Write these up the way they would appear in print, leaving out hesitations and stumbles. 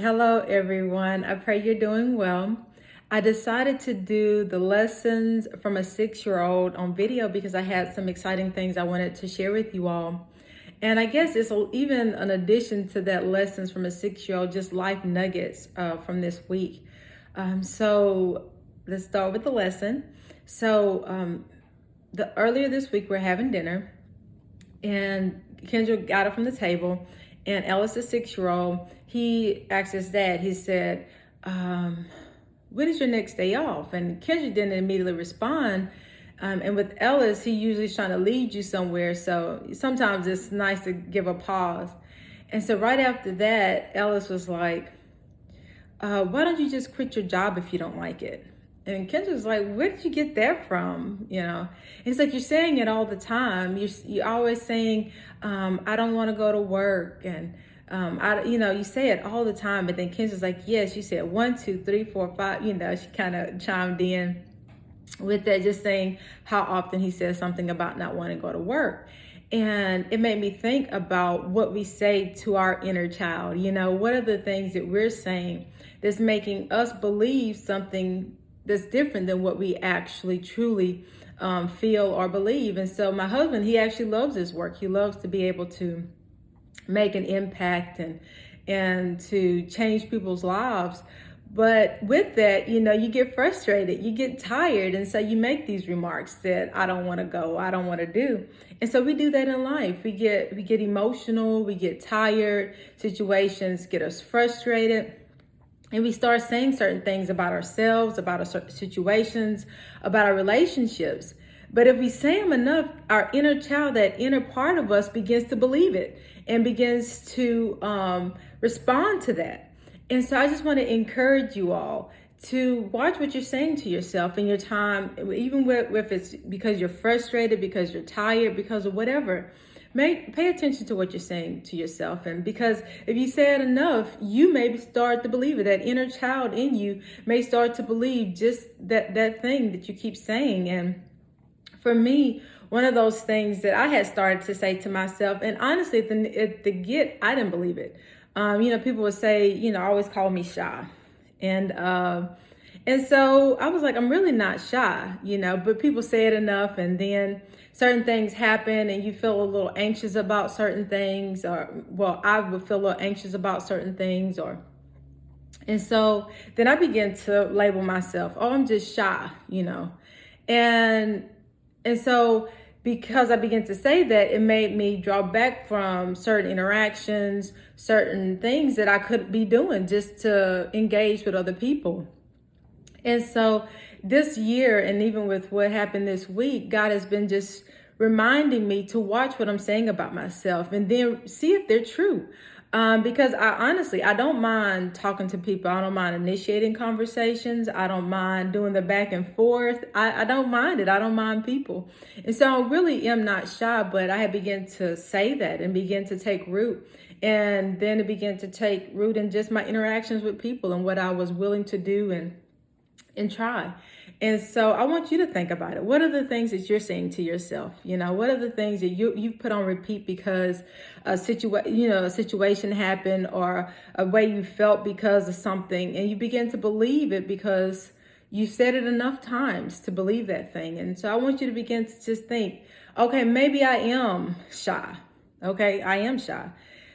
Hello, everyone. I pray you're doing well. I decided to do the lessons from a 6-year-old on video because I had some exciting things I wanted to share with you all. And I guess it's even an addition to that lessons from a 6-year-old, just life nuggets from this week. So let's start with the lesson. The earlier this week, we're having dinner, and Kendra got up from the table, and Ellis, the 6-year-old, he asked his dad, he said, when is your next day off? And Kendra didn't immediately respond. And with Ellis, he usually is trying to lead you somewhere. So sometimes it's nice to give a pause. And so right after that, Ellis was like, why don't you just quit your job if you don't like it? And Kendra's like, where did you get that from? And it's like, you're saying it all the time. You're always saying, I don't want to go to work. And, you say it all the time. But then Kendra's like, yes, you said 1, 2, 3, 4, 5. She kind of chimed in with that, just saying how often he says something about not wanting to go to work. And it made me think about what we say to our inner child. What are the things that we're saying that's making us believe something that's different than what we actually truly feel or believe. And so my husband, he actually loves his work. He loves to be able to make an impact and to change people's lives. But with that, you get frustrated, you get tired. And so you make these remarks that I don't want to go, I don't want to do. And so we do that in life. We get emotional, we get tired, situations get us frustrated. And we start saying certain things about ourselves, about our certain situations, about our relationships. But if we say them enough, our inner child, that inner part of us, begins to believe it and begins to respond to that. And so I just want to encourage you all to watch what you're saying to yourself in your time, even if it's because you're frustrated, because you're tired, because of whatever. Pay attention to what you're saying to yourself. And because if you say it enough, you may start to believe it. That inner child in you may start to believe just that thing that you keep saying. And for me, one of those things that I had started to say to myself, and honestly, at the get, I didn't believe it. People would say, always call me shy. And so I was like, I'm really not shy, but people say it enough, and then certain things happen and you feel a little anxious about certain things, I would feel a little anxious about certain things, and so then I began to label myself, I'm just shy, and so because I began to say that, it made me draw back from certain interactions, certain things that I could be doing just to engage with other people. And so this year, and even with what happened this week, God has been just reminding me to watch what I'm saying about myself and then see if they're true. Because I don't mind talking to people. I don't mind initiating conversations. I don't mind doing the back and forth. I don't mind it. I don't mind people. And so I really am not shy, but I had begun to say that and begin to take root. And then it began to take root in just my interactions with people and what I was willing to do and try. And so I want you to think about it. What are the things that you're saying to yourself? What are the things that you've put on repeat because a situation happened, or a way you felt because of something, and you begin to believe it because you said it enough times to believe that thing. And so I want you to begin to just think, okay, maybe I am shy. Okay, I am shy.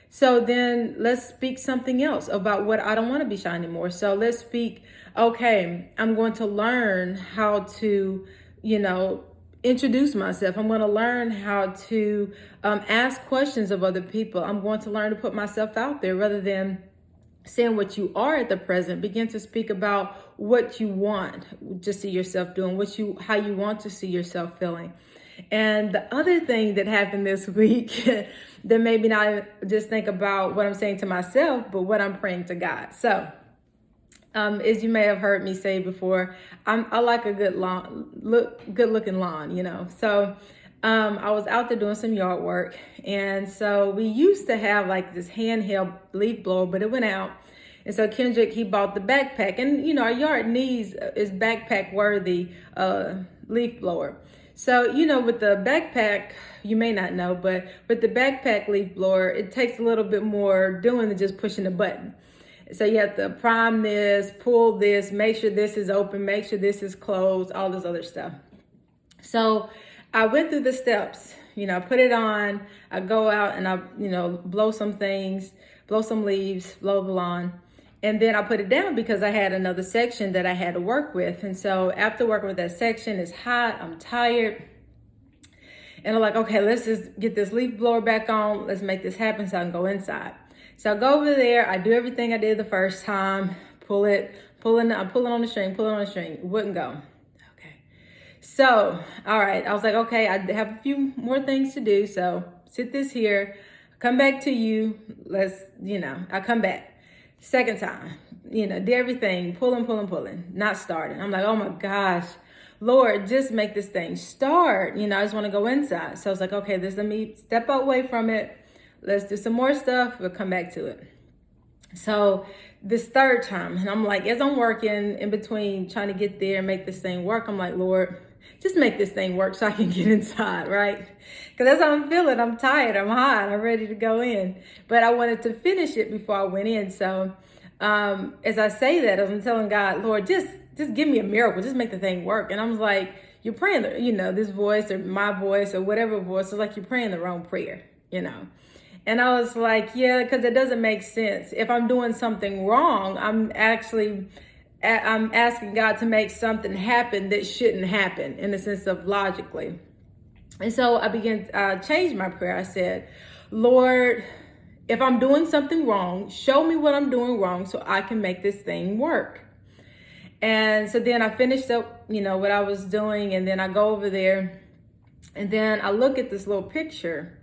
So then let's speak something else about what I don't want to be shy anymore. So let's speak, okay, I'm going to learn how to, introduce myself. I'm going to learn how to ask questions of other people. I'm going to learn to put myself out there rather than saying what you are at the present. Begin to speak about what you want to see yourself doing, how you want to see yourself feeling. And the other thing that happened this week that made me not just think about what I'm saying to myself, but what I'm praying to God. So, as you may have heard me say before, I like a good looking lawn, So, I was out there doing some yard work, and so we used to have like this handheld leaf blower, but it went out. And so Kendrick, he bought the backpack, and our yard needs is backpack worthy leaf blower. So, with the backpack, you may not know, but with the backpack leaf blower, it takes a little bit more doing than just pushing the button. So you have to prime this, pull this, make sure this is open, make sure this is closed, all this other stuff. So I went through the steps, put it on, I go out and I, blow some things, blow some leaves, blow the lawn. And then I put it down because I had another section that I had to work with. And so after working with that section, it's hot, I'm tired. And I'm like, okay, let's just get this leaf blower back on. Let's make this happen so I can go inside. So I go over there, I do everything I did the first time, I'm pulling on the string, it wouldn't go. So, all right, I was like, okay, I have a few more things to do. So sit this here, come back to you. I come back. Second time, did everything, pulling, not starting. I'm like, oh my gosh, Lord, just make this thing start. I just want to go inside. So I was like, okay, let me step away from it. Let's do some more stuff. We'll come back to it. So this third time, and I'm like, as I'm working in between trying to get there and make this thing work, I'm like, Lord, just make this thing work so I can get inside, right? Because that's how I'm feeling. I'm tired, I'm hot, I'm ready to go in. But I wanted to finish it before I went in. So as I say that, I'm telling God, Lord, just give me a miracle. Just make the thing work. And I was like, you're praying, this voice or my voice or whatever voice, it's like you're praying the wrong prayer, And I was like, yeah, because it doesn't make sense. If I'm doing something wrong, I'm asking God to make something happen that shouldn't happen in the sense of logically. And so I began to change my prayer. I said, Lord, if I'm doing something wrong, show me what I'm doing wrong so I can make this thing work. And so then I finished up, what I was doing. And then I go over there and then I look at this little picture.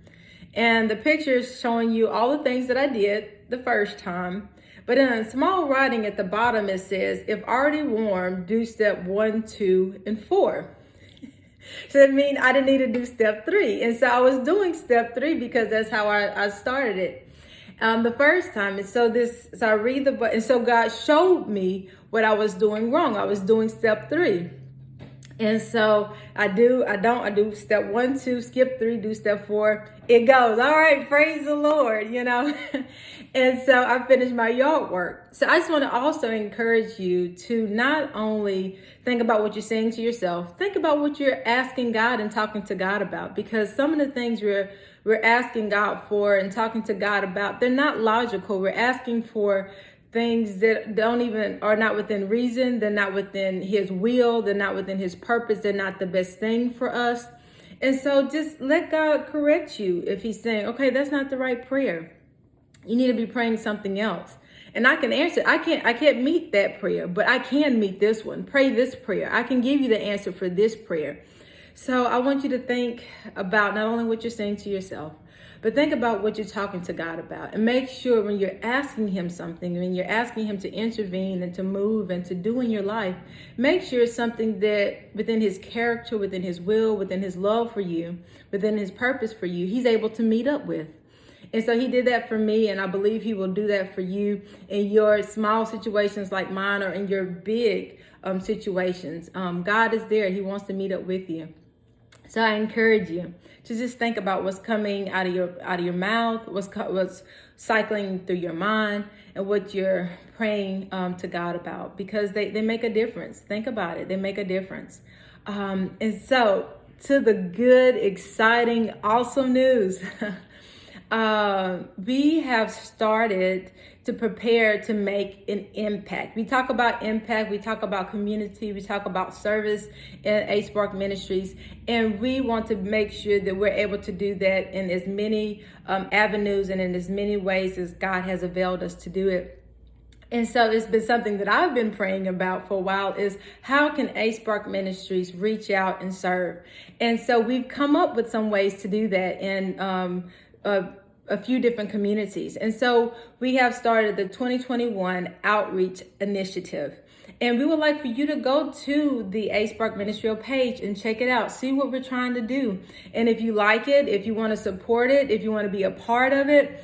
And the picture is showing you all the things that I did the first time. But in small writing at the bottom, it says, if already warm, do step 1, 2, and 4. So that means I didn't need to do step 3. And so I was doing step 3 because that's how I started it the first time. And so I read and so God showed me what I was doing wrong. I was doing step 3. And so I do step 1, 2, skip 3, do step 4. It goes, all right, praise the Lord, And so I finished my yard work. So I just want to also encourage you to not only think about what you're saying to yourself, think about what you're asking God and talking to God about, because some of the things we're asking God for and talking to God about, they're not logical. We're asking for things that are not within reason. They're not within his will. They're not within his purpose. They're not the best thing for us. And so just let God correct you if he's saying, okay, that's not the right prayer. You need to be praying something else. And I can answer. I can't meet that prayer, but I can meet this one. Pray this prayer. I can give you the answer for this prayer. So I want you to think about not only what you're saying to yourself, but think about what you're talking to God about, and make sure when you're asking him something, when you're asking him to intervene and to move and to do in your life, make sure it's something that within his character, within his will, within his love for you, within his purpose for you, he's able to meet up with. And so he did that for me, and I believe he will do that for you in your small situations like mine, or in your big situations. God is there. He wants to meet up with you. So I encourage you to just think about what's coming out of your mouth, what's cycling through your mind, and what you're praying to God about, because they make a difference. Think about it. They make a difference. And so to the good, exciting, awesome news. We have started to prepare to make an impact. We talk about impact, we talk about community, we talk about service in A-Spark Ministries, and we want to make sure that we're able to do that in as many avenues and in as many ways as God has availed us to do it. And so it's been something that I've been praying about for a while, is how can A-Spark Ministries reach out and serve? And so we've come up with some ways to do that in a few different communities. And so we have started the 2021 Outreach Initiative. And we would like for you to go to the A-Spark Ministerial page and check it out. See what we're trying to do. And if you like it, if you want to support it, if you want to be a part of it,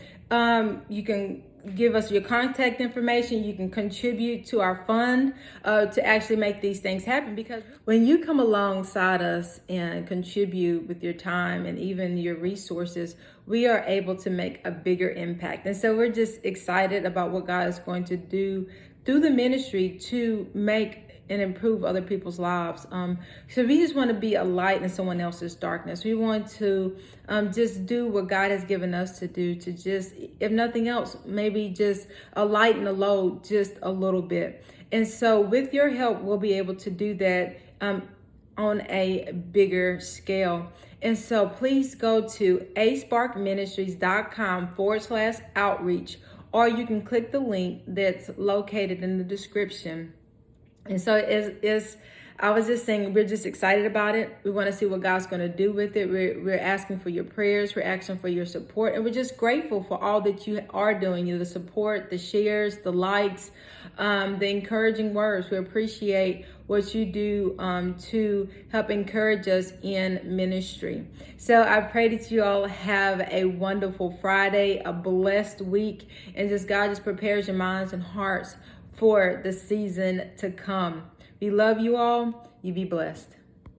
you can give us your contact information. You can contribute to our fund to actually make these things happen. Because when you come alongside us and contribute with your time and even your resources, we are able to make a bigger impact. And so we're just excited about what God is going to do through the ministry to make and improve other people's lives. So we just want to be a light in someone else's darkness. We want to just do what God has given us to do, to just, if nothing else, maybe just lighten the load just a little bit. And so with your help, we'll be able to do that on a bigger scale. And so please go to asparkministries.com/outreach, or you can click the link that's located in the description. And so I was just saying, we're just excited about it. We want to see what God's going to do with it. We're asking for your prayers. We're asking for your support. And we're just grateful for all that you are doing, the support, the shares, the likes, the encouraging words. We appreciate what you do to help encourage us in ministry. So I pray that you all have a wonderful Friday, a blessed week, and just God just prepares your minds and hearts for the season to come. We love you all. You be blessed.